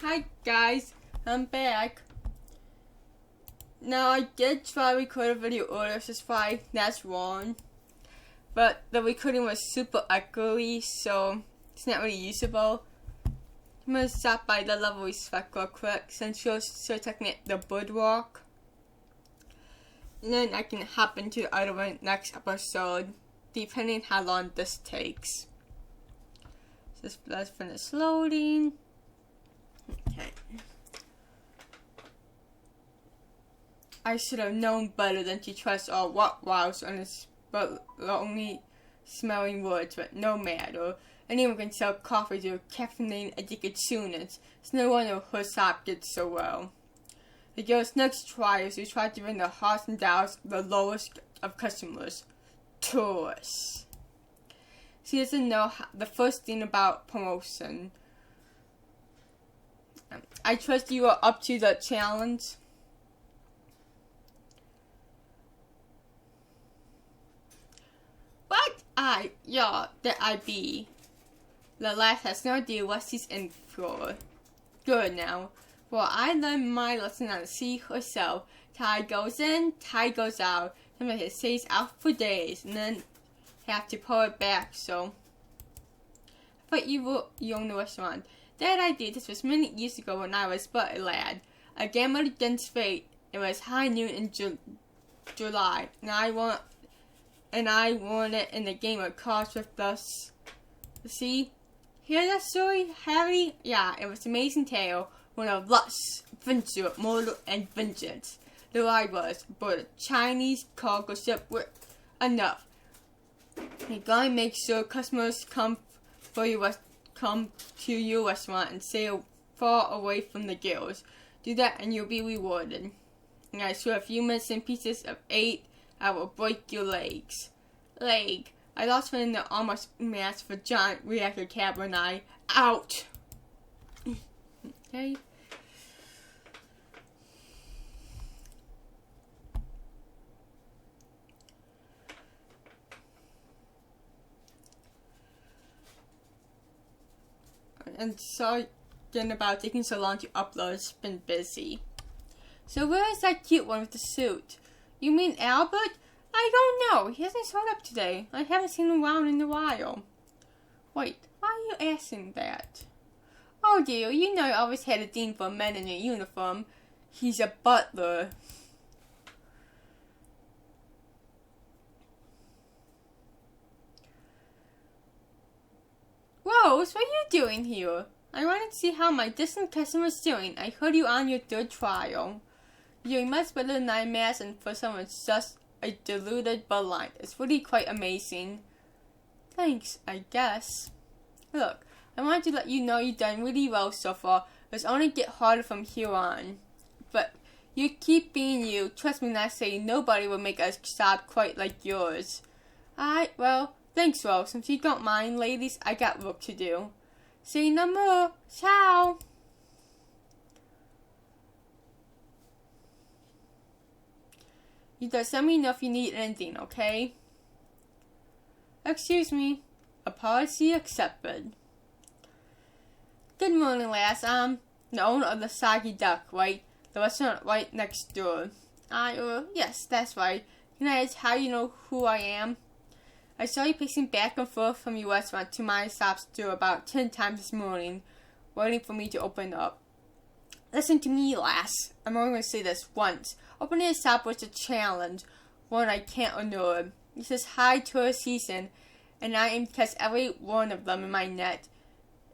Hi guys, I'm back. Now I did try to record a video earlier, so that's wrong. But the recording was super echoey, so it's not really usable. I'm gonna stop by the level respect real quick since you're still checking at the boardwalk. And then I can hop into the other one next episode, depending how long this takes. So let's finish loading. Okay. I should have known better than to trust all what wows on this only smelling words, but no matter. Anyone can sell coffee to caffeine addicted students. It's no wonder her shop gets so well. The girl's next try is to try to win the hearts and doubts of the lowest of customers, tourists. She doesn't know the first thing about promotion. I trust you are up to the challenge. What that I be. The lad has no idea what she's in for. Good now. Well, I learned my lesson on the sea herself. Tide goes in, tide goes out. Sometimes it stays out for days, and then have to pull it back, so. I thought you own the restaurant. That I did. This was many years ago when I was but a lad. I gambled against fate. It was high noon in July, and I won it in the game of cards with us. See? Hear that story, Harry? Yeah, it was an amazing tale. One of lust, adventure, murder, and vengeance. There I was, but a Chinese cargo ship with enough. You gotta make sure customers come to your restaurant and sail far away from the gills. Do that and you'll be rewarded. And I swear if you miss in pieces of 8, I will break your legs. I lost one in the almost match for giant reactor cab and I out. Okay. And sorry again about taking so long to upload. It's been busy. So where is that cute one with the suit? You mean Albert? I don't know. He hasn't showed up today. I haven't seen him around in a while. Wait, why are you asking that? Oh dear, you know I always had a thing for men in a uniform. He's a butler. Rose, what are you doing here? I wanted to see how my distant customer's doing. I heard you on your 3rd trial. You're doing much better than I imagined for someone just a deluded Bud Light. It's really quite amazing. Thanks, I guess. Look, I wanted to let you know you've done really well so far. It's only get harder from here on. But you keep being you. Trust me when I say nobody will make a shop quite like yours. Well, thanks, Rose. Since you don't mind, ladies, I got work to do. See you no more. Ciao. You just let me know if you need anything, okay? Excuse me. Apology accepted. Good morning, lass. I'm the owner of the Soggy Duck, right? The restaurant right next door. Yes, that's right. Can I ask how you know who I am? I saw you pacing back and forth from your restaurant to my shop store about 10 times this morning, waiting for me to open up. Listen to me, lass. I'm only going to say this once. Opening a shop was a challenge, one I can't ignore. This is high tourist season, and I aim to catch every one of them in my net.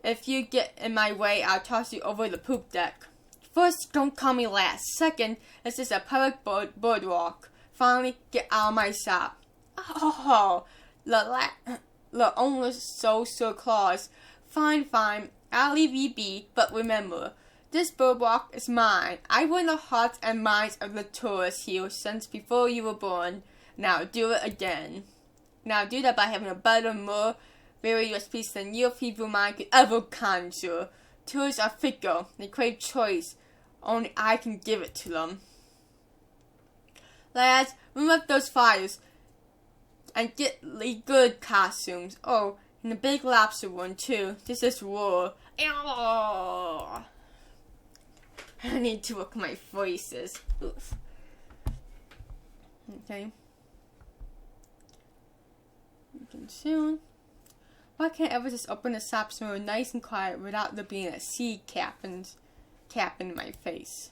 If you get in my way, I'll toss you over the poop deck. First, don't call me lass. Second, this is a public boardwalk. Finally, get out of my shop. Oh, the owner's so claws. Fine, I'll leave you be, but remember, this boardwalk is mine. I won the hearts and minds of the tourists here since before you were born. Now do it again. Now do that by having a better, more various piece than your feeble mind could ever conjure. Tourists are fickle. They crave choice. Only I can give it to them. Lads, remove those fires and get the good costumes. Oh, and the big lobster one too. This is war. need to look at my voices. Oof. Okay. Soon. Why can't I ever just open the shop somewhere nice and quiet without there being a seed cap in my face?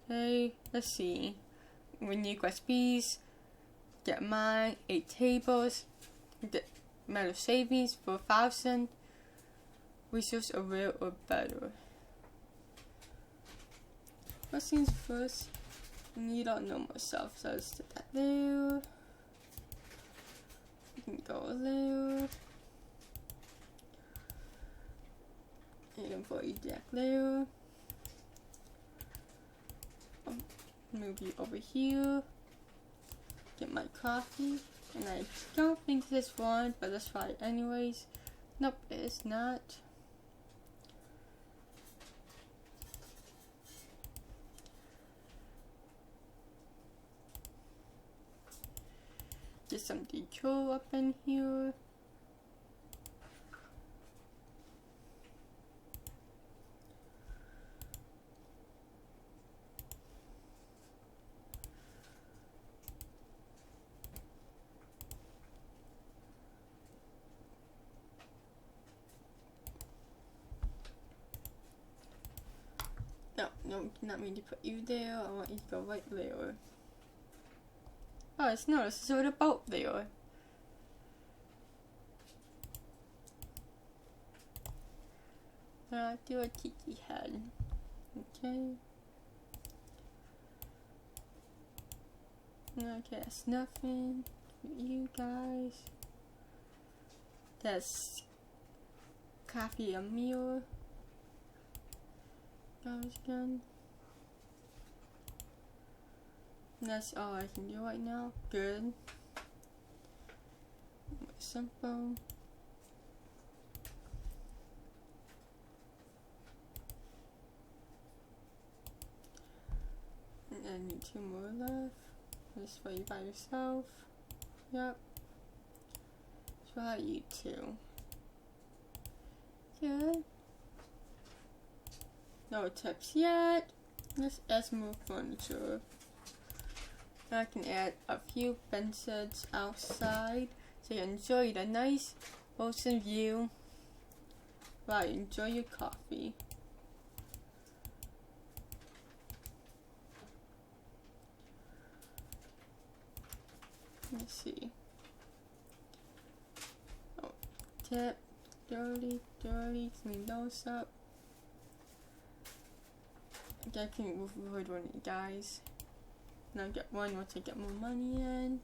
Okay, let's see. Renew recipes. Get mine. 8 tables. Get metal savings 4,000. Resource a rare or better. First things first. You don't know myself, so let's put that there. You can go there. You can put your deck there. Move you over here. Get my coffee. And I don't think this one, but let's try it anyways. Nope, it's not. Get some decor up in here. No, not mean to put you there. I want you to go right there. Oh, it's no, it's sort of boat there. Do a tiki head. Okay. Okay, that's nothing for you guys. That's coffee and meal. Guys, again. That's all I can do right now. Good. Simple. And I need 2 more left. This for you by yourself. Yep. Try you too. Good. No tips yet. Let's add some more furniture. I can add a few benches outside so you enjoy the nice ocean view while you enjoy your coffee. Let's see. Oh, tip, dirty, clean those up. I can avoid one of you guys. Now get one once I get more money in.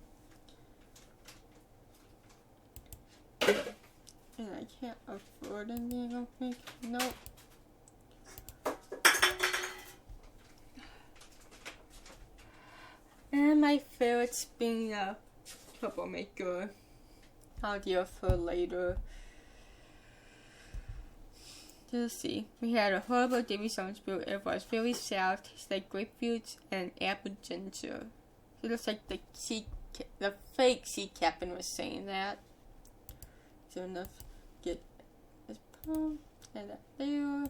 And I can't afford anything, I don't think. Nope. And my favorite's being a troublemaker. I'll deal for later. Let's see. We had a horrible Davy Jones brew. It was very sour, tastes like grapefruits and apple ginger. It looks like the fake sea captain was saying that. So enough. Get this palm and that there.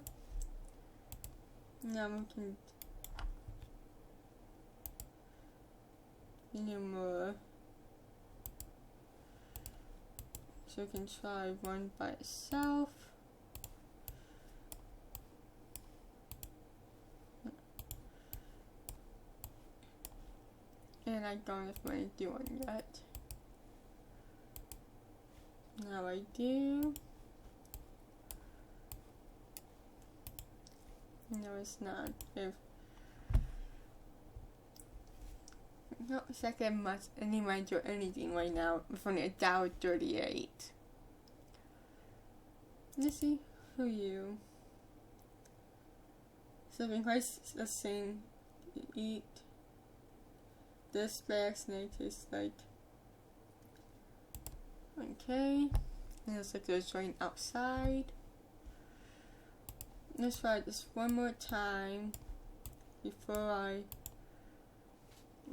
Now we can do more. So we can try one by itself. And I don't know if I do one yet. Now I do. No, it's not. No, second much any mind or anything right now. With only $1.38. Let's see who you. Something rice the same to eat. This bag snake tastes like. Okay. It looks like there's rain outside. Let's try this one more time before I.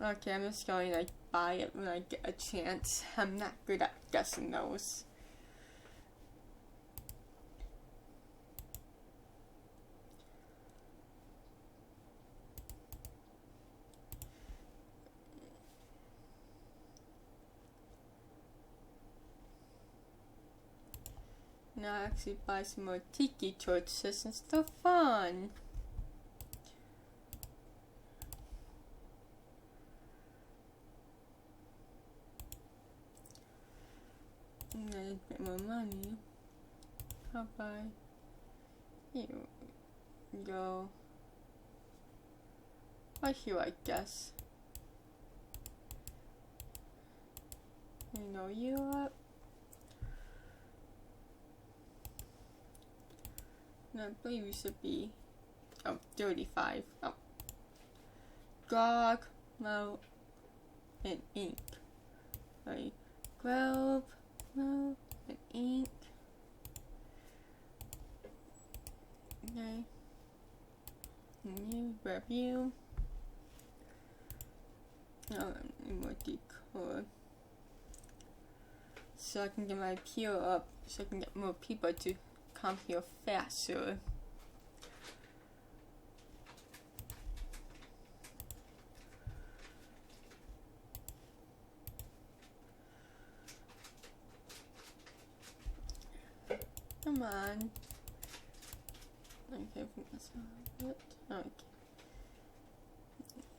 Okay, I'm just going to buy it when I get a chance. I'm not good at guessing those. Now I actually buy some more tiki torches and stuff fun. I'm gonna get more money. How about you go right here, I guess. You know you up. No, I believe we should be 35. Oh. Grog, mo, and ink. Right. Grove, mo, and ink. Okay. New review. Need more decor. So I can get my appeal up, so I can get more people to come here faster. Come on. Okay, that's not it. Okay.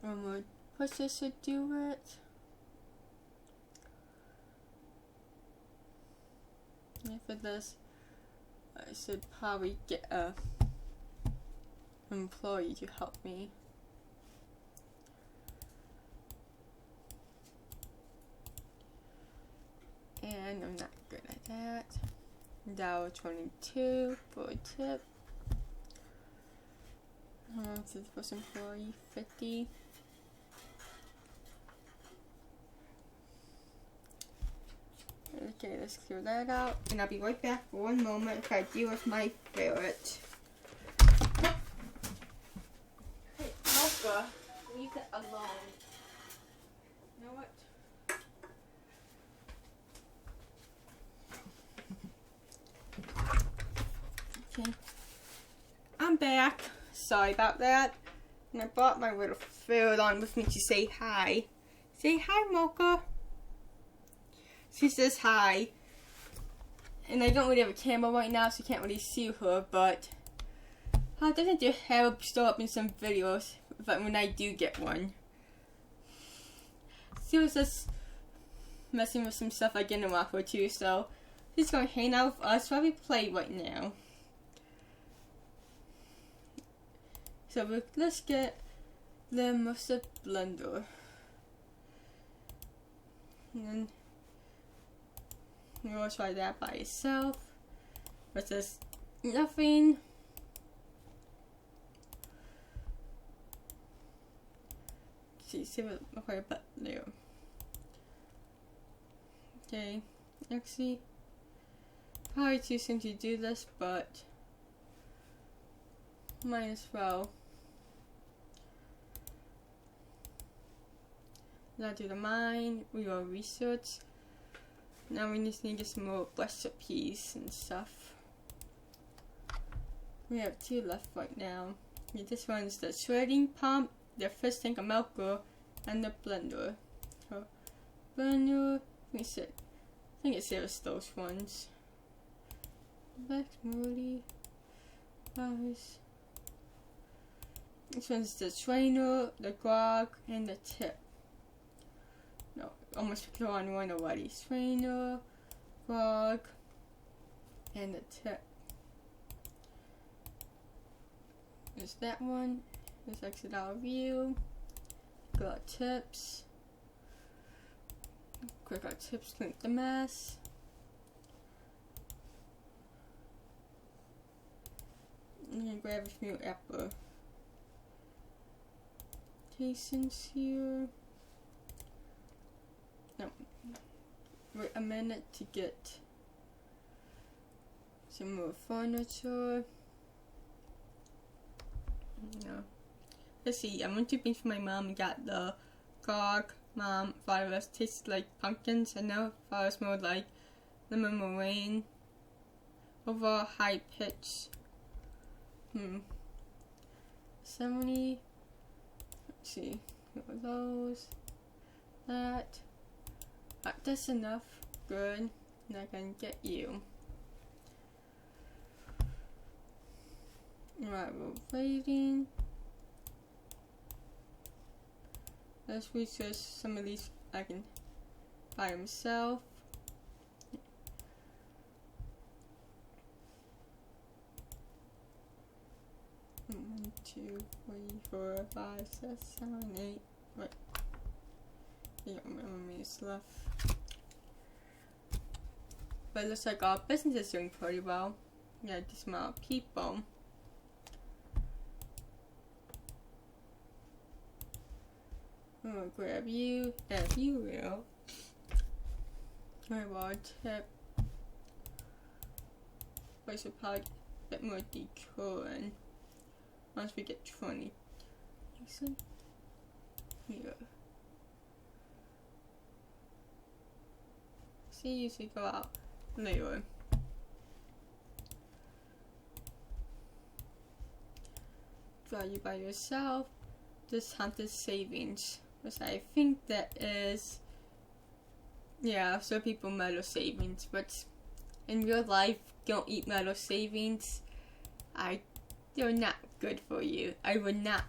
One more pushes to do it. And for this, I should probably get an employee to help me. And I'm not good at that. $1.22 for a tip. How much is the first employee? 50. Okay, let's clear that out. And I'll be right back for one moment if I deal with my ferret. Hey, Mocha, leave it alone. You know what? Okay. I'm back. Sorry about that. And I brought my little ferret on with me to say hi. Say hi, Mocha. She says hi. And I don't really have a camera right now, so you can't really see her, but I'll definitely have her show up in some videos but when I do get one. She was just messing with some stuff I didn't want her to, so she's going to hang out with us while we play right now. So let's get the mustard blender. And then we'll try that by itself. Which is nothing. See what okay, but there. Okay, actually, probably too soon to do this, but might as well. Now do the mine, we will research. Now we just need to get some more recipes and stuff. We have 2 left right now. This one's the shredding pump, the fish tank melter, and the blender. So, blender, I think it says those ones. Black smoothie, rice. This one's the strainer, the grog, and the tip. No, almost put on one already. Strainer, grog, and the tip. There's that one. There's exit out view. Got tips. Quick out tips, clean the mess. I'm gonna grab a few apple casings here. No, wait a minute to get some more furniture. No. Let's see, I went to beans for my mom and got the grog. Mom thought it was tasted like pumpkins, and now thought it smelled like lemon meringue. Overall high pitch. 70. Let's see. What were those? That. That's enough. Good. And I can get you. Alright, we're waiting. Let's research some of these I can by himself. 1, 2, 3, 4, 5, 6, 7, 8. Wait. You got minutes left. But it looks like our business is doing pretty well. Yeah, this amount of people. I'm gonna grab you if you will. I want tip. We should probably get a bit more decoring once we get 20. Listen. Here. See, you should go out later. Draw you by yourself. This hunter's savings. Which I think that is, yeah, so people metal savings, but in real life, don't eat metal savings. They're not good for you. I would not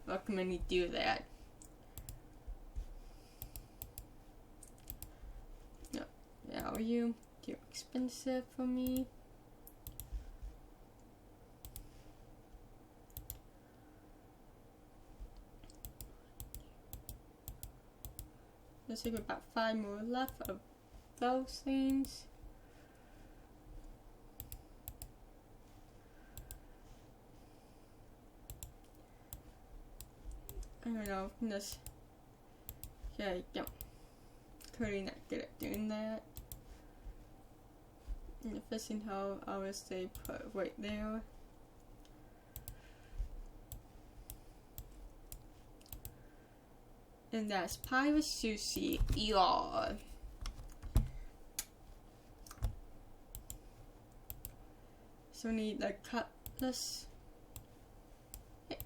recommend you do that. No, now you're expensive for me. Let's take about 5 more left of those things. I don't know, this, yeah, currently not good at doing that. In the fishing hole, I would stay put right there. And that's pirate sushi, y'all. So we need the cutlass. Hey.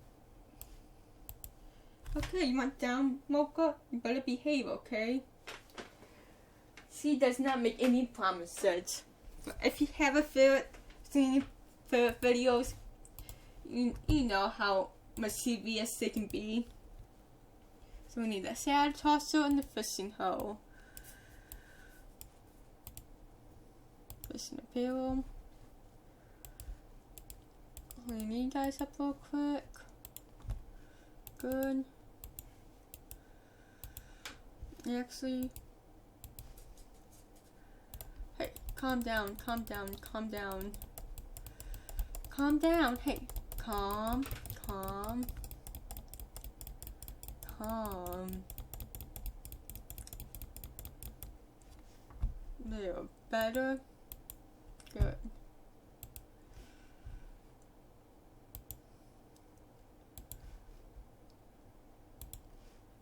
Okay, you want down, Mocha? You better behave, okay? She does not make any promises. If you have a favorite, seen favorite videos, you know how much serious they can be. So we need the sand tosser and the fishing hole. Fishing apparel. Clean you guys up real quick. Good. Actually, hey, calm down, calm down, calm down. Calm down, hey, calm. There, better. Good.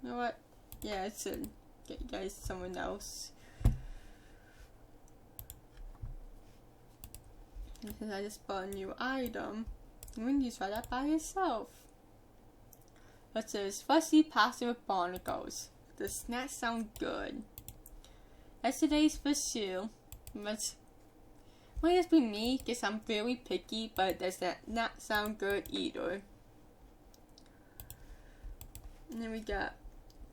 You know what? Yeah, I should get you guys someone else. Because I just bought a new item. You can just try that by yourself. What's this? Fuzzy pasta with barnacles. Does not sound good. That's today's fish shoe. Might just be me, because I'm very picky, but it does not sound good either. And then we got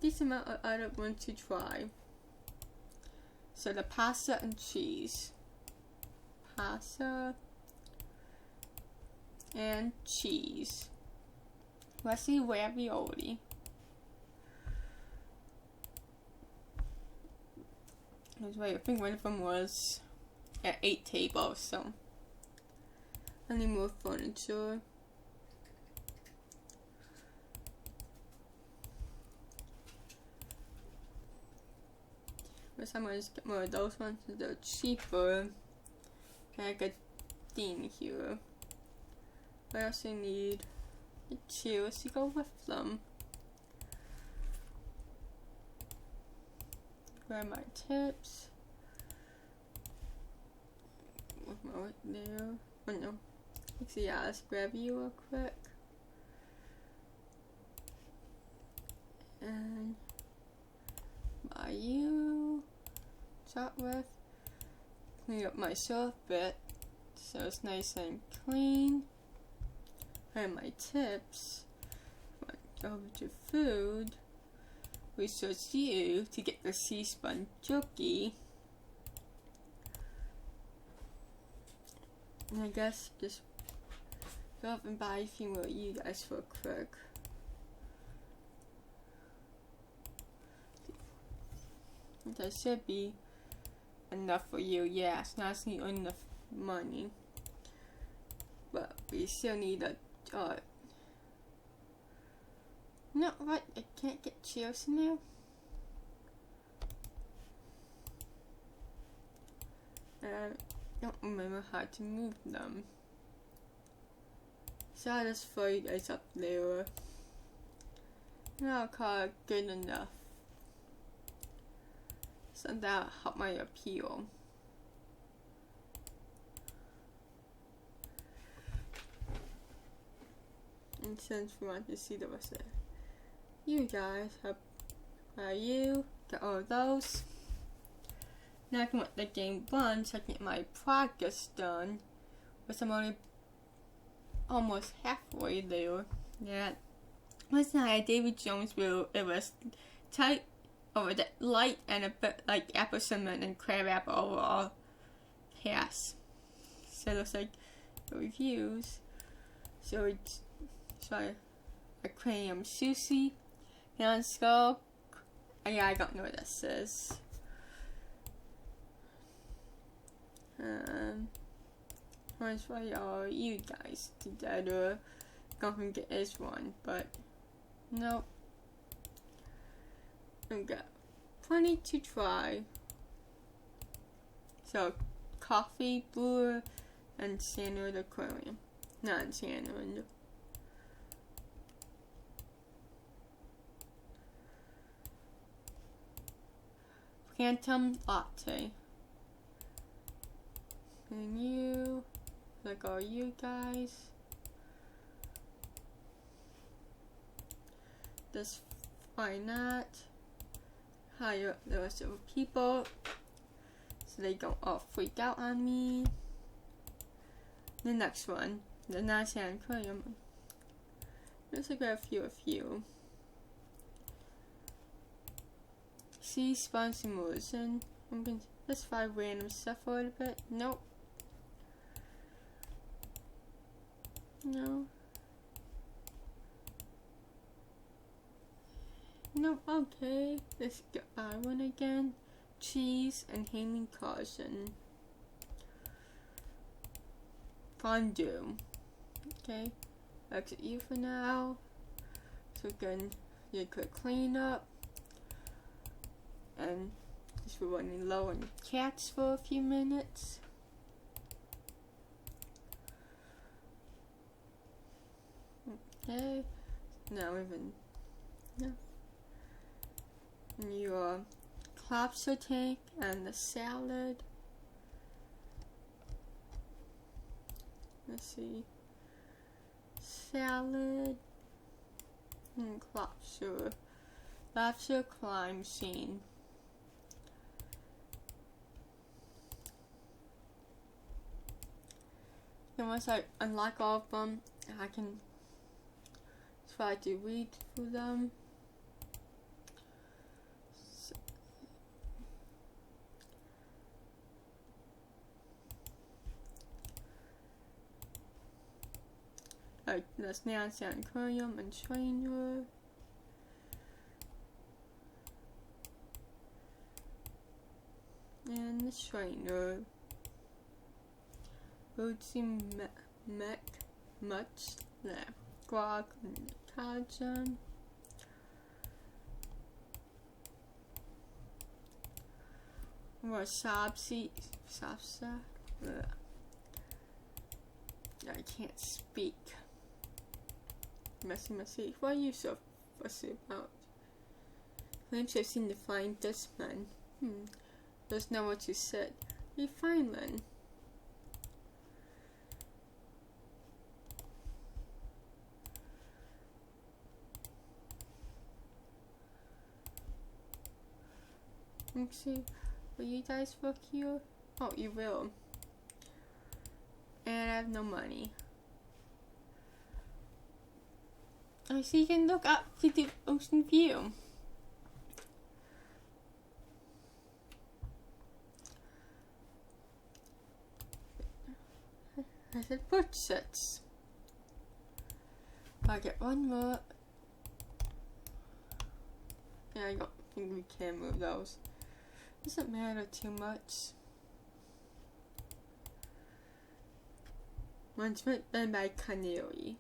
this amount of other ones to try. So the pasta and cheese. Pasta and cheese. Let's see ravioli. Wait, I think one of them was at 8 tables, so I need more furniture. But I'm gonna just get more of those ones, they're cheaper. Okay, I got theme here. I also need the chairs to go with them. Grab my tips. With my right there. Oh no. Actually, yeah, let's grab you real quick. And buy you. Start with. Clean up my surf bit so it's nice and clean. and my tips. Over to food. We search you to get the sea sponge jerky. And I guess just go up and buy a few more you guys real quick. That should be enough for you. Yeah, it's not enough money. But we still need a no, what? I can't get chairs in there? I don't remember how to move them. So I'll just throw you guys up there. And I'll call it good enough. So that'll help my appeal. And since we want to see the rest of it, you guys have you got all of those. Now I can let the game run so I can get my progress done. But I'm only almost halfway there. Yeah. Last night I had David Jones where it was tight over the light and a bit like apple cinnamon and crab apple overall pass. So it looks like the reviews. So it's aquarium sushi. And skull. Yeah, I don't know what this is. One's for all you guys together. Gonna get this one, but nope. I've got plenty to try. So, coffee, brewer, and standard aquarium. Not standard. Phantom latte. And you, like all you guys. Just why not hire the rest of the people so they don't all freak out on me. The next one, the non-sand aquarium. Let's look at a few. Sea sponge immersion. I'm going to just try random stuff for a little bit. Nope. No. Nope, okay. Let's get by one again. Cheese and Hailing Carson. Fondue. Okay. Exit you for now. So we can do a quick cleanup. And just we're running low on cats for a few minutes. Okay. Now even your lobster tank and the salad. Let's see. Salad and lobster climb scene. And once I unlock all of them, I can try to read through them. Like the snail sand aquarium and trainer. And the trainer. Bootsy Mech Much left. Grog and Kajan. Wasabsi Sapsa. I can't speak. Messy. What are you so fussy about? Claims I've seen the flying Dutchman. Doesn't know what you said. You're fine then. Let's see. Will you guys work here? Oh, you will. And I have no money. So you can look up to the ocean view. I said portraits. I'll get one more. Yeah, I don't think we can move those. Doesn't matter too much. One's written by Canary.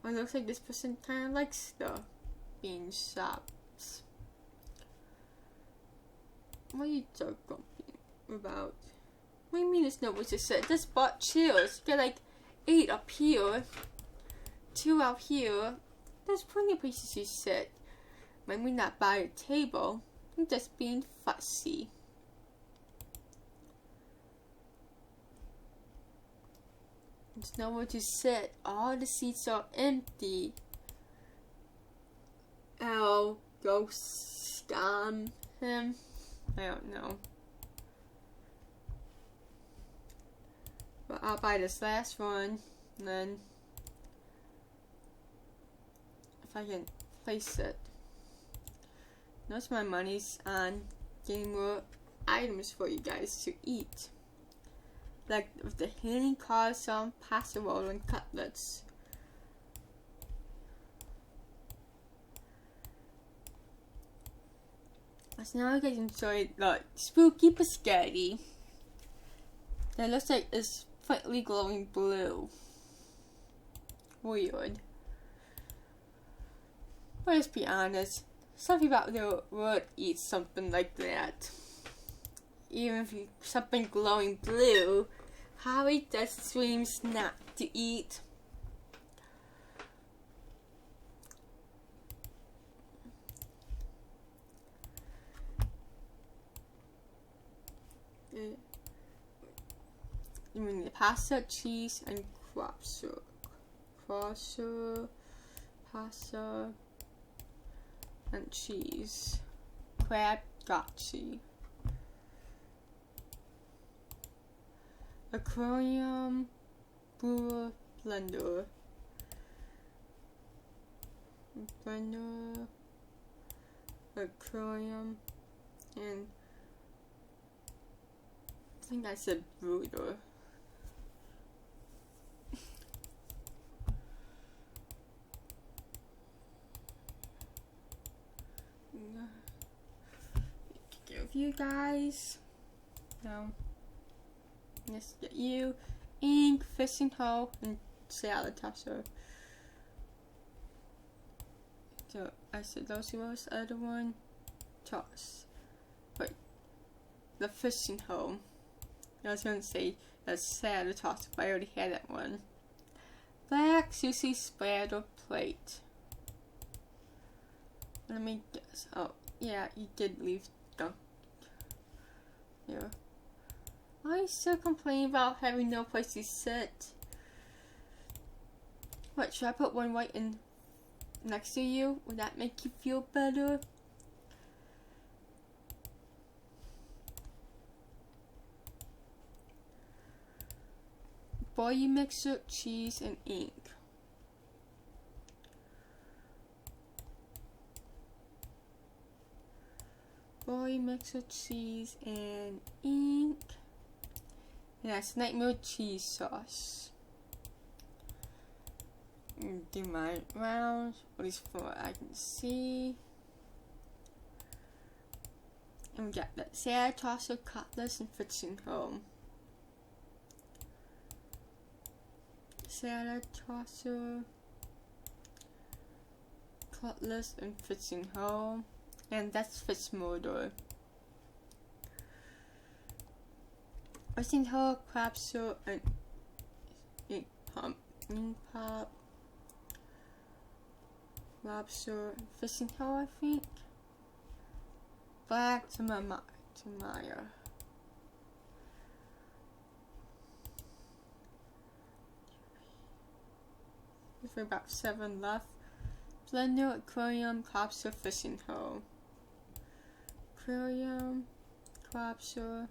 Well, it looks like this person kind of likes the bean shops. What are you talking about? What do you mean there's no place to sit? Just bought chairs. You got like 8 up here, 2 out here. There's plenty of places to sit. When we not buy a table, I'm just being fussy. There's nowhere to sit. All the seats are empty. Oh, go scam him. I don't know. But I'll buy this last one, and then if I can place it. Most of my money's on getting more items for you guys to eat. Like with the handy cars, pasta roll and cutlets. So now you guys enjoy the spooky biscotti. That looks like it's slightly glowing blue. Weird. But let's be honest, something about the world eats something like that. Even if you something glowing blue, Harry does seems not to eat. You mean the pasta, cheese, and crosser, pasta, and cheese. Crab gotchi. Aquarium, brewer, blender, aquarium, and I think I said brooder. Give you guys. No. Let's get you ink, fishing hole, and salad tosser. So I said those was the other one. Toss. But the fishing hole. I was gonna say the salad tosser, but I already had that one. Black sushi splatter plate. Let me guess. Oh, yeah, you did leave the here. Why are you still complaining about having no place to sit? What, should I put one right in next to you? Would that make you feel better? Boil mixer, cheese, and ink. Boil mixer, cheese, and ink. And that's nightmare cheese sauce. Do my rounds. What is for I can see. And we got that salad tosser, cutlets, and fixing home. Salad tosser, cutlets, and fixing home. And that's fish murder. Fishing hole, crab soup, and ink pop, lobster, fishing hole, I think. Black to Maya. There's about 7 left. Blender, aquarium, lobster, fishing hole. Aquarium, lobster,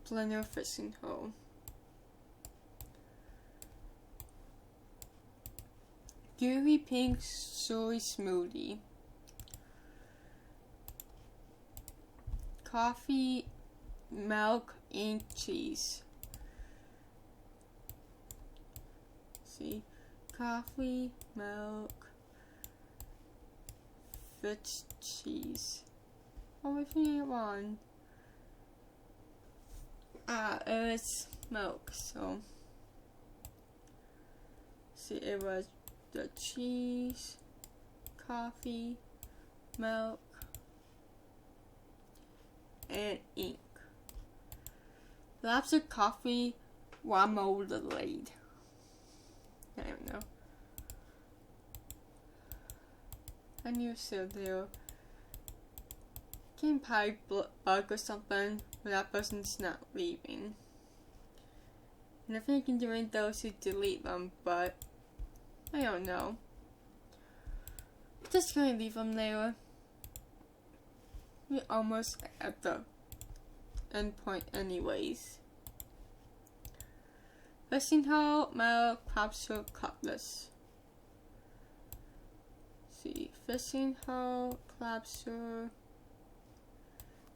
blender, fishing hole. gooey pink soy smoothie. Coffee, milk, and cheese. See, coffee, milk, fish, cheese. Oh, I forget one. It's milk. So, see, it was the cheese, coffee, milk, and ink. Lots of coffee, marmalade. I don't know. I knew so there. Can probably bug or something when that person's not leaving. And I think you can do those who delete them, but I don't know. Just gonna leave them there. We're almost at the end point anyways. Fishing hole, milk, capsule, cutlass. See, fishing hole, capsule,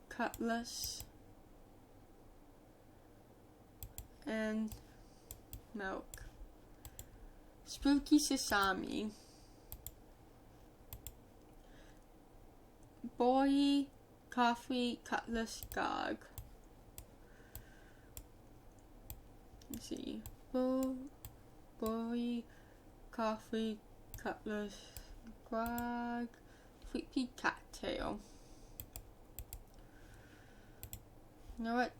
cutlass, and milk. Spooky sesame. Boy, coffee, cutlass, gog. Let's see. Boy, coffee, cutlass, grog, creepy cattail. You know what?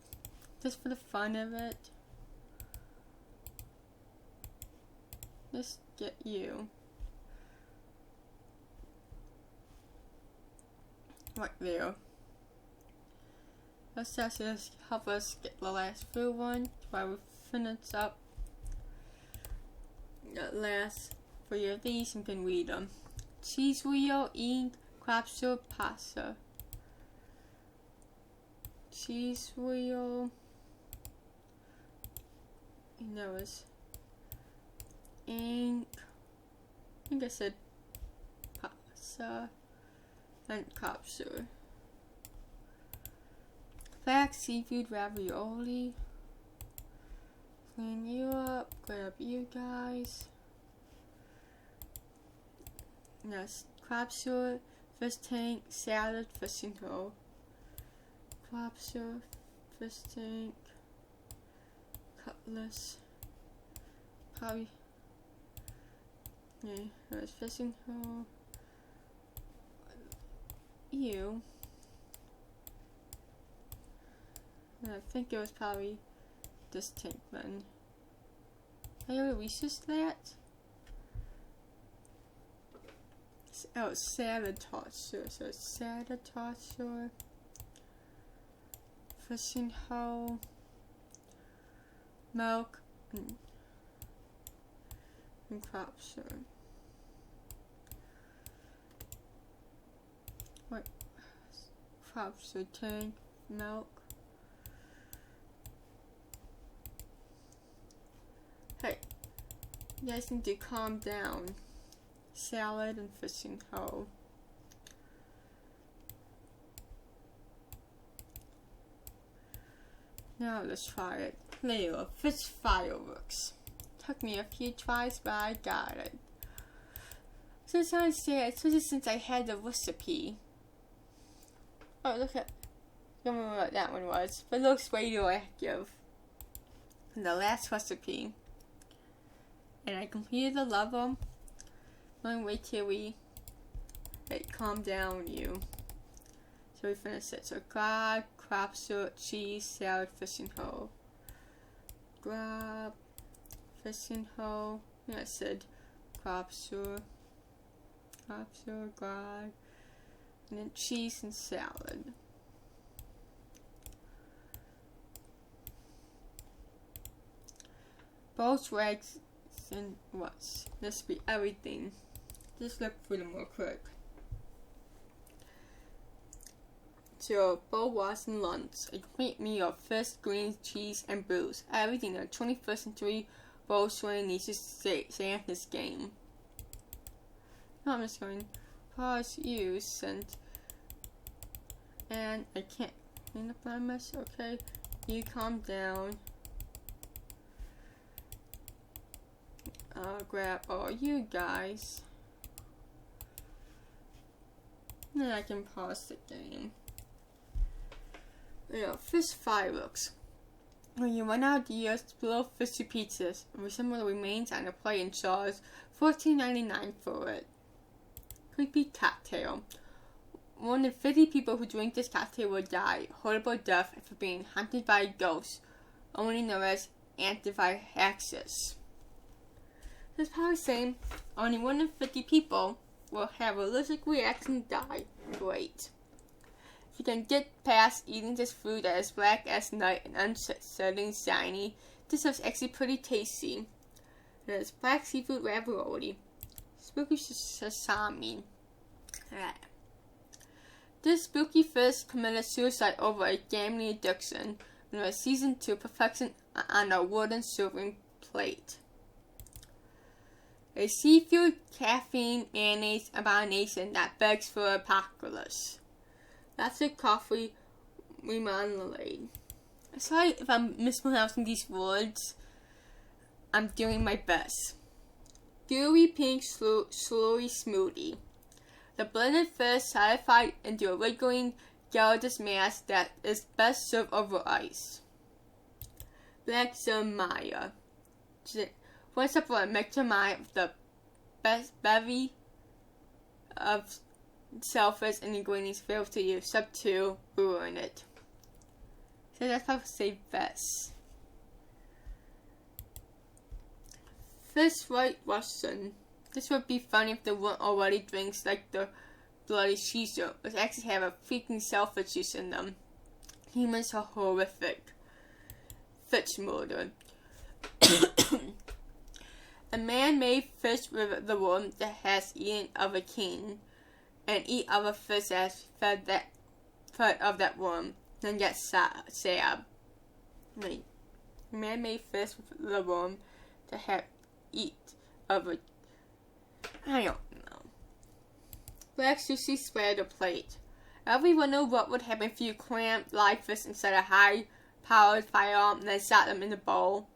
Just for the fun of it, let's get you. Right there. Let's just help us get the last few one while we finish up the last 3 of these and can read them. Cheese wheel, ink, capsule, pasta. Cheese wheel. And there was ink. I think I said pasta and capsule. Flax, seafood, ravioli. Clean you up, grab you guys. Yes, capsule, fish tank, salad, fishing hole. Capsule, fish tank, cutlass. Probably. Yeah, there's fishing hole. You. And I think it was probably this tank then. I already researched that. Oh, salad tosser. So salad tosser. Fishing hole. Milk. And capsule. What? Capsule tank. Milk. Hey, you guys need to calm down. Salad and fishing hole. Now let's try it. Later, fish fireworks. Took me a few tries, but I got it. So it's not sad, especially since I had the recipe. Oh, look at. I don't remember what that one was, but it looks radioactive. And the last recipe. And I completed the level. I'm gonna wait till we calm down you. So we finished it. So grab, capsule, cheese, salad, fishing hole. Grab, fishing hole. Yeah, I said capsule, grab, and then cheese and salad. Both legs and what's this be everything. Just look for them real quick. So bowl was and lunch. A complete meal of fish, greens, cheese, and booze. Everything a 21st century bowl swing needs to stay in this game. I'm just going pause use and I can't clean up my mess. Okay, you calm down. I'll grab all you guys. Then I can pause the game. Fish fireworks. When you run out of years to blow fishy pizzas, resemble the remains on a plate and charge $14.99 for it. Creepy cocktail. More than 50 people who drink this cocktail will die horrible death after being haunted by a ghost, only known as anaphylaxis. This probably saying only more than 50 people will have an allergic reaction and die. Great. If you can get past eating this food that is black as night and unsettling shiny, this is actually pretty tasty. It is black seafood ravioli. Spooky sashimi. Alright. This spooky fish committed suicide over a gambling addiction and was seasoned to perfection on a wooden serving plate. A seafood caffeine mayonnaise abomination that begs for apocalypse. That's a coffee remodelade. Sorry if I'm mispronouncing these words. I'm doing my best. Gooey pink slurry smoothie. The blended fish solidified into a wriggling, gelatinous mass that is best served over ice. Black Maya. Once up for a mixture with the best bevy of shellfish and ingredients failed to use sub 2 ruin it. So that's how to say best. Fish White Russian. This would be funny if there weren't already drinks like the Bloody Caesar, which actually have a freaking shellfish juice in them. Humans are horrific. Fish murder. A man made fish with the worm that has eaten of a king, and eat other fish that has fed of that worm, then get sad. Wait. A man made fish with the worm that had eat of a... I don't know. Black sushi spread a plate. Everyone knows what would happen if you clamped live fish inside a high-powered firearm and then shot them in the bowl.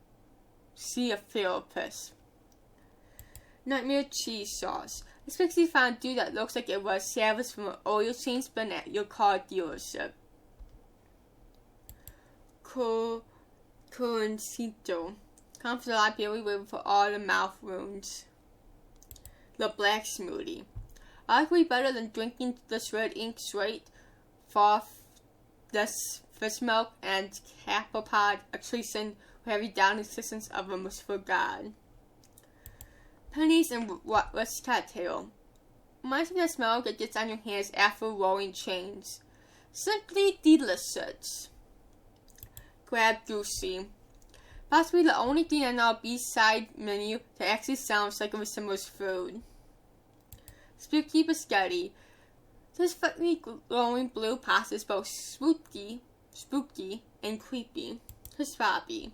See a therapist. Nightmare cheese sauce. This pixie fondue that looks like it was salvaged from an oil change bin at your car dealership. Coroncito. Comes with a liability waiver for all the mouth wounds. The black smoothie. Arguably better than drinking this red ink straight for this fish milk and capopod, a treason who have you down the existence of a merciful God. Pennies and what's cocktail. Reminds me of the smell that gets on your hands after rolling chains. Simply delicious. Crab Goosey. Possibly the only thing on our B-side menu that actually sounds like it resembles food. Spooky Biscotti. This funny glowing blue pasta is both spooky, and creepy. Hisabi.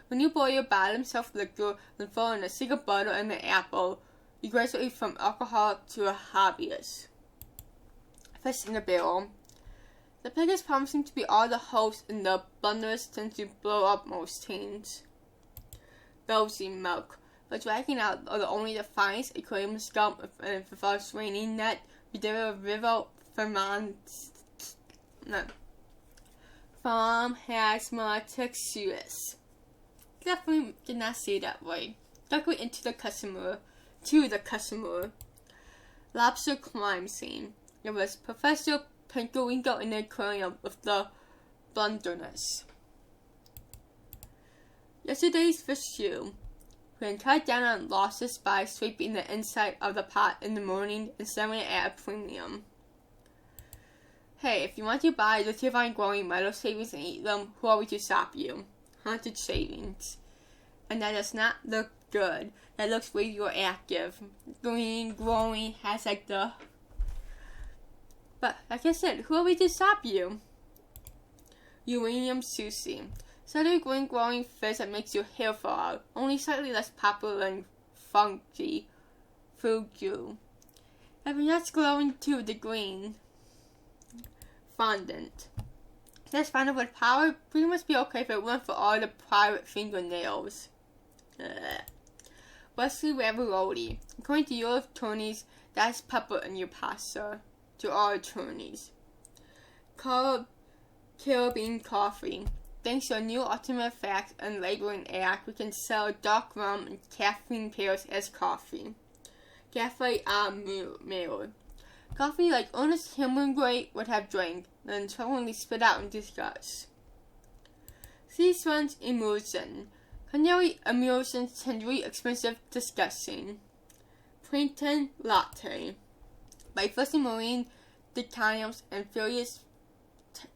When you boil your bottom self liquor and throw in a stick of butter and an apple, you graduate from alcoholic to a hobbyist. Fish in a barrel. The biggest problem seems to be all the holes in the blenders tend to blow up most teens. Those in milk. But dragging out are the only the finest aquarium scum and without raining net, we did a river from has more textures. Definitely did not say that way. Directly into the customer. To the customer. Lobster crime scene. It was Professor Pinkerwinkle in the aquarium with the blunderness. Yesterday's fish stew. When cut down on losses by sweeping the inside of the pot in the morning and selling it at a premium. Hey, if you want to buy the divine glowing metal savings and eat them, who are we to stop you? Haunted savings. And that does not look good. That looks radioactive. Green, glowing, has like the... But, like I said, who are we to stop you? Uranium sushi. Subtle green glowing fish that makes your hair fall out. Only slightly less popular than funky fugu. I've been just glowing to the green. Fondant. This fondant would probably must be okay if it weren't for all the private fingernails. Wesley Ravioli. According to your attorneys, that's pepper in your pasta. To all attorneys. Caribbean coffee. Thanks to a new Ultimate Facts and Labeling Act, we can sell dark rum and caffeine pills as coffee. Cafe meal. Coffee like Ernest Hemingway would have drank, then suddenly spit out in disgust. Sea Sponge Emulsion. Culinary emulsions tend to be expensive, disgusting. Plankton Latte. By firstly marine decaniums and various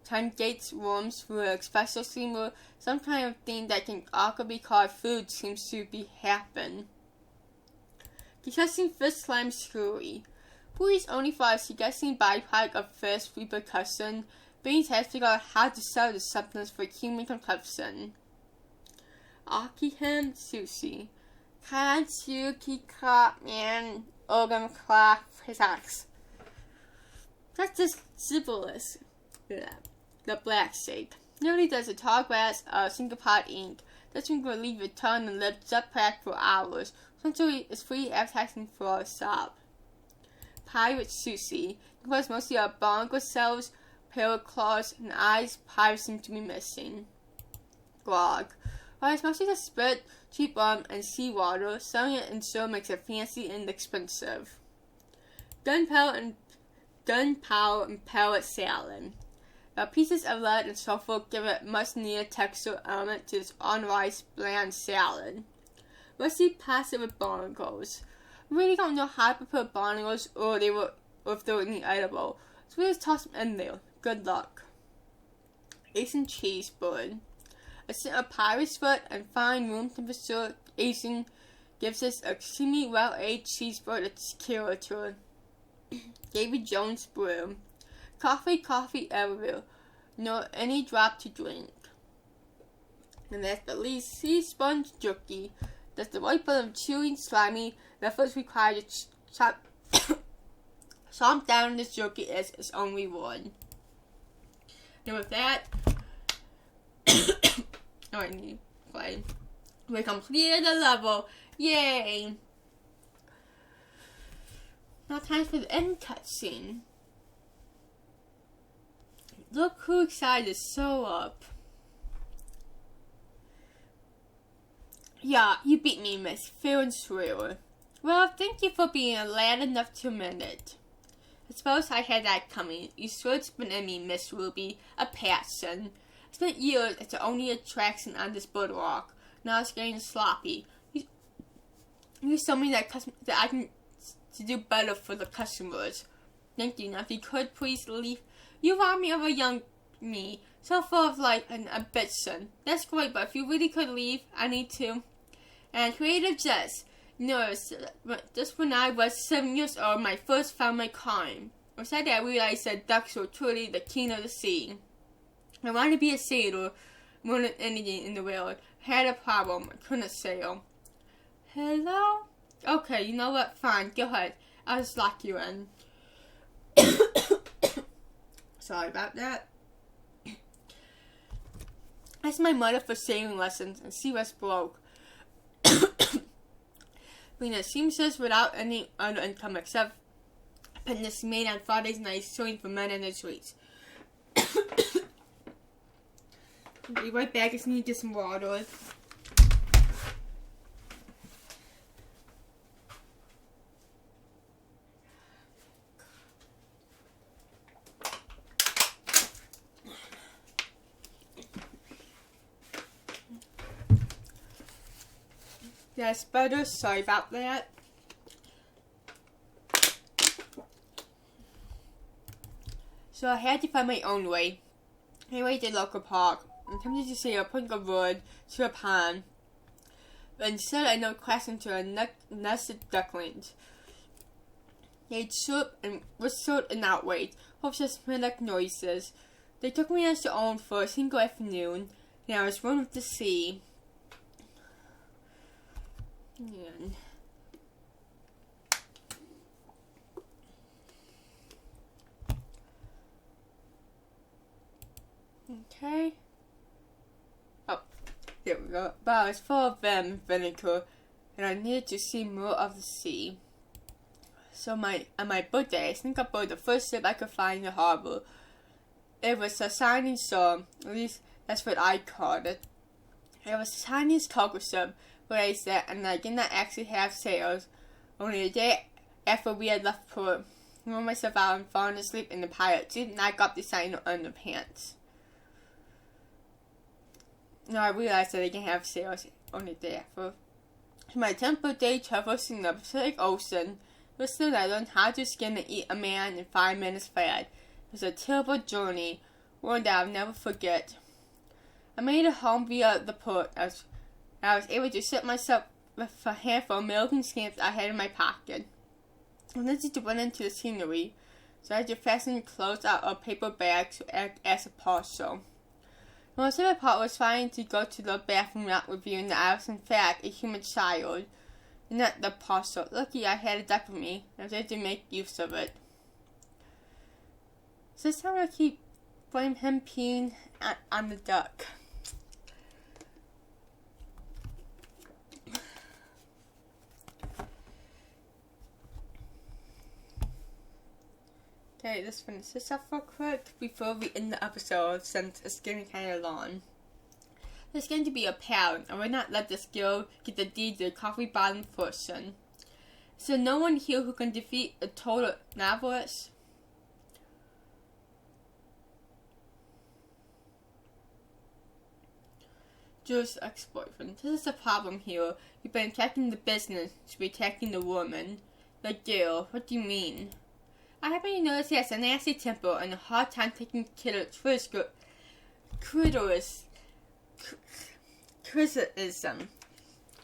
tangates worms through an espresso steamer, some kind of thing that can also be called food seems to be happen. Discussing fish slime screwy. Food is only for a disgusting byproduct of fish repercussion. Beans has to figure out how to sell the substance for human consumption. Akihem sushi. Katsuki man organ clock physics. That's just syphilis. The black shake. Nobody does a tall glass of single pot ink. This thing will leave your tongue and lips up packed for hours. Essentially, it's free advertising for a sob. Pirate sushi. Because mostly of bongo cells, parrot claws, and eyes, pirates seem to be missing. Grog. While it's mostly just spit, cheap rum, and seawater, selling it in store makes it fancy and expensive. Gunpowder and pellet salad. The pieces of lead and sulfur give it much needed texture element to this unrice bland salad. Mostly pasta with bongos. We really don't know how to prepare bongos or if they were edible, so we just toss them in there. Good luck. Asian cheese bird. A scent of pirate's foot and fine room temperature Asian gives us a extremely well-aged cheese bird its character. David Jones brew. Coffee everywhere. No any drop to drink. And last but least, sea sponge jerky. That's the white bit of chewy, slimy, that first required to chomp down this jerky as its own reward. And with that, I need to play. We completed the level. Yay! Now time for the end cutscene. Look who excited to show up. Yeah, you beat me, miss. Fair and square. Well, thank you for being glad enough to admit it. I suppose I had that coming. You should have been in me, Miss Ruby. A passion. I spent years as the only attraction on this boardwalk. Now it's getting sloppy. You told me that I can to do better for the customers. Thank you. Now, if you could please leave. You remind me of a young me, so full of life and ambition. That's great, but if you really could leave, I need to. And creative Jess. Just when I was 7 years old, my first found my crime. I said that I realized that ducks were truly the king of the sea. I wanted to be a sailor more than anything in the world. I had a problem. I couldn't sail. Hello? Okay, you know what? Fine, go ahead. I'll just lock you in. Sorry about that. Asked my mother for sailing lessons and she was broke. Being a seamstress without any other income except appendix made on Fridays nights sewing for men in the streets. I'll be right back. I just need to get some water. That's better. Sorry about that. So I had to find my own way. I went to the local park. I'm tempted to say a point of wood to a pond. But instead I know crashed into a nested ducklings. They chirped and whistled and outweighed. Hopes just made like noises. They took me as their own for a single afternoon. And I was one with the sea. And it, but I was full of vinegar, and I needed to see more of the sea. So on my birthday, I snuck aboard the first ship I could find in the harbor. It was a shining storm, at least that's what I called it. It was the tiniest cargo ship where I sat, and I did not actually have sails. Only a day after we had left port, I rolled myself out and fallen asleep in the pilot seat, and I got the sign underpants. Now I realized that I didn't have sails only the day after. My 10th birthday traversing the Pacific Ocean, listening, I learned how to skin and eat a man in 5 minutes flat. It was a terrible journey, one that I'll never forget. I made it home via the port. I was able to sit myself with a handful of American stamps I had in my pocket. I wanted to run into the scenery, so I had to fasten clothes out of paper bags to act as a parcel. The most favorite part was trying to go to the bathroom without revealing that I was in fact a human child, and not the parcel. Lucky I had a duck with me, and I was able to make use of it. So this time I keep blaming him peeing on the duck. Okay, let's finish this up real quick before we end the episode, since it's getting kind of long. There's going to be a pattern. I will not let this girl get the deed to the coffee bottom person. Is there no one here who can defeat a total novelist? Joe's ex-boyfriend. This is a problem here. You've been attacking the business to be attacking the woman. The girl. What do you mean? I happen to notice he has a nasty temper and a hard time taking criticism.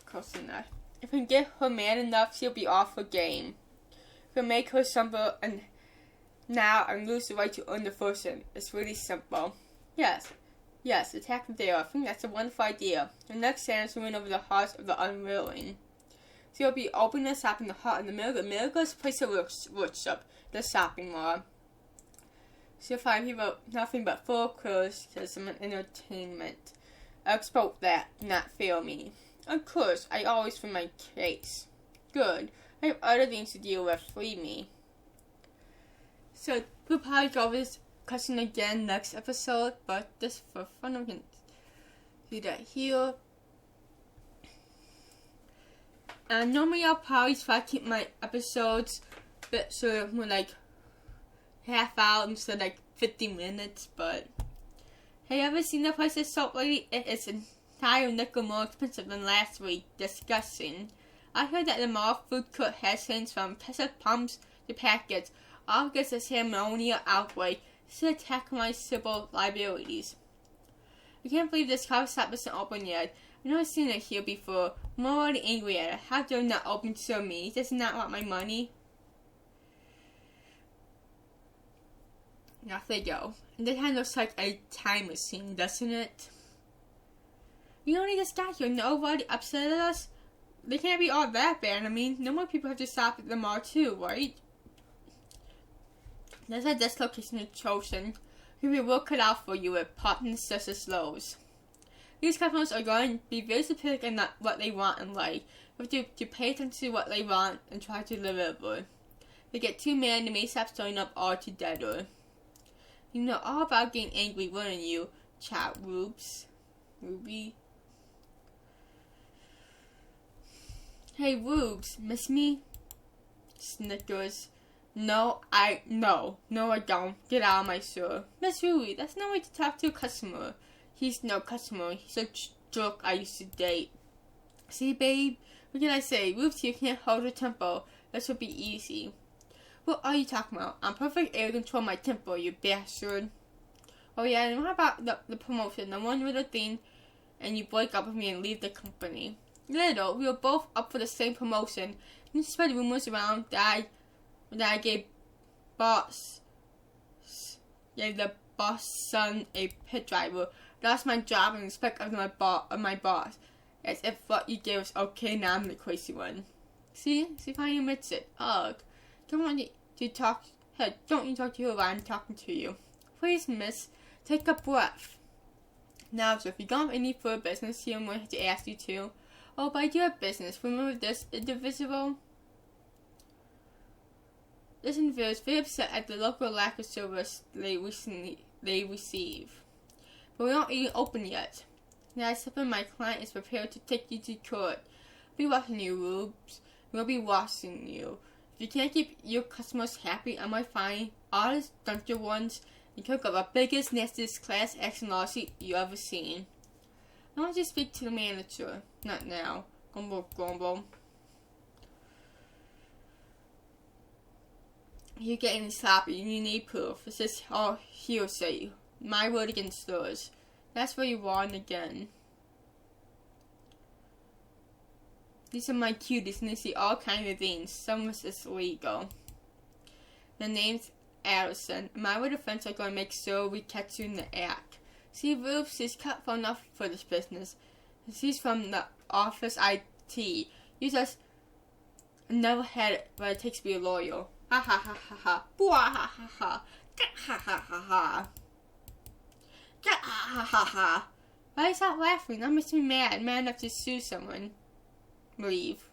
Close enough. If we can get her mad enough, she'll be off her game. We can make her stumble and lose the right to earn the fortune. It's really simple. Yes, attack the dare. I think that's a wonderful idea. The next chance to win over the hearts of the unwilling. She'll be opening a shop in the heart of the America's place of worship, the shopping mall. She'll find people nothing but full criticism and entertainment. I expect that, not fail me. Of course, I always win my case. Good. I have other things to deal with. Free me. So, we'll probably go over this question again next episode, but just for fun, we can do that here. Normally I'll probably try to keep my episodes a bit sort of more like half hour instead of like 50 minutes, but have you ever seen the price of salt lately? It is entire nickel more expensive than last week. Disgusting. I heard that the mall food court has changed from ketchup pumps to packets, all because of the salmonella outbreak. This is attack my civil liabilities. I can't believe this coffee shop isn't open yet. I've never seen it here before. I'm already angry at it. How dare not open to serve me? He does not want my money. Off they go. And this kind of looks like a time machine, doesn't it? We only just got here and they're already upset at us? They can't be all that bad. I mean, no more people have to stop at the mall too, right? There's a dislocation in Chosen. You'll be well cut out for you with pop and such lows. These customers are going to be very specific in what they want in life. You have to pay attention to what they want and try to deliver. If they get too mad, they may stop showing up altogether. You know all about getting angry, wouldn't you? Chat Ruby. Hey Rubes, miss me? Snickers. No, I don't. Get out of my store. Miss Ruby, that's no way to talk to a customer. He's no customer. He's a jerk I used to date. See, babe? What can I say? Rubes, you can't hold her tempo. This will be easy. What are you talking about? I'm perfect able to control my tempo, you bastard. Oh yeah, and what about the promotion? The one little thing, and you break up with me and leave the company. Little, we were both up for the same promotion. You spread rumors around that I gave the boss son a pit driver. Lost my job in respect of my boss. As if what you did was okay, now I'm the crazy one. See how you admits it. Ugh. Don't want to talk. Hey, don't you talk to her while I'm talking to you. Please, miss, take a breath. Now, so if you don't have any for a business here, I'm going to ask you to. Oh, but I do have business. Remember this indivisible? This individual is very upset at the local lack of service they receive. But we aren't even open yet. Now, my client is prepared to take you to court. We'll be watching you, Rubes. We'll be watching you. If you can't keep your customers happy, I might find all the dunker ones and cook up the biggest, nastiest class action lawsuit you ever seen. I want you to speak to the manager. Not now. Grumble, grumble. You're getting sloppy. You need proof. This is all hearsay. My word against yours. That's where you won again. These are my cuties, and they see all kinds of things. Some of this is illegal. The name's Allison. My word defense are going to make sure we catch you in the act. See, Rubes is cut far enough for this business. She's from the office IT. You just never had it, but it takes to be a lawyer. Ha ha ha ha ha. Boo ha ha ha ha. Ha ha ha ha ha. Ha ha ha ha. Why stop laughing? That makes me mad. Mad enough to sue someone. Leave.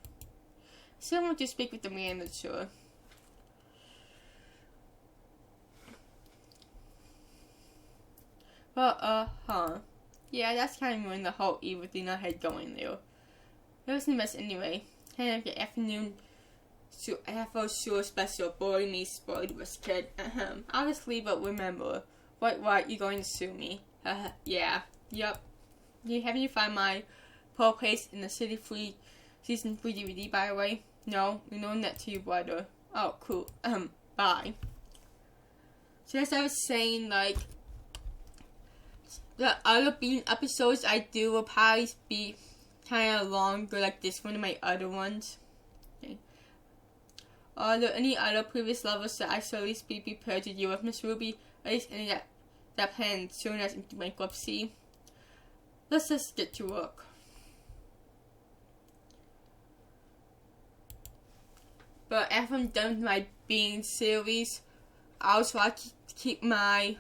Someone to speak with the manager. Well, yeah, that's kind of when the whole evil thing I had going there. It was the best anyway. Kind of the afternoon Afro Sure special. Boy meets boy was kid. I'll just leave it. Remember. What, you going to sue me? Yeah. Yep. Have you find my Pearl Place in the City Free Season 3 DVD, by the way? No, we know that to you, brother. Oh, cool. Bye. So as I was saying, like, the other Bean episodes I do will probably be kind of longer, like this one of my other ones. Okay. Are there any other previous levels that I should at least be prepared to deal with, Miss Ruby? At least any that plan soon as into bankruptcy? Let's just get to work. But after I'm done with my Bean series, I'll try to keep my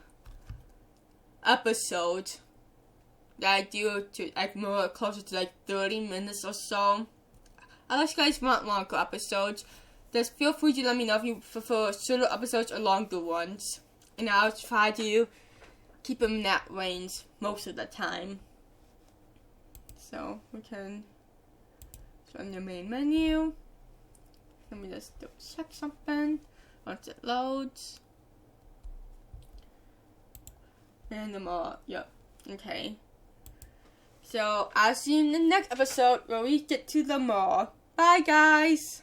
episodes that I do to like more closer to like 30 minutes or so. Unless you guys want longer episodes, just feel free to let me know if you prefer shorter episodes or longer ones. And I'll try to keep them in that range most of the time. So we can turn the main menu. Let me just check something once it loads. And the mall, yep, okay. So I'll see you in the next episode where we get to the mall. Bye, guys!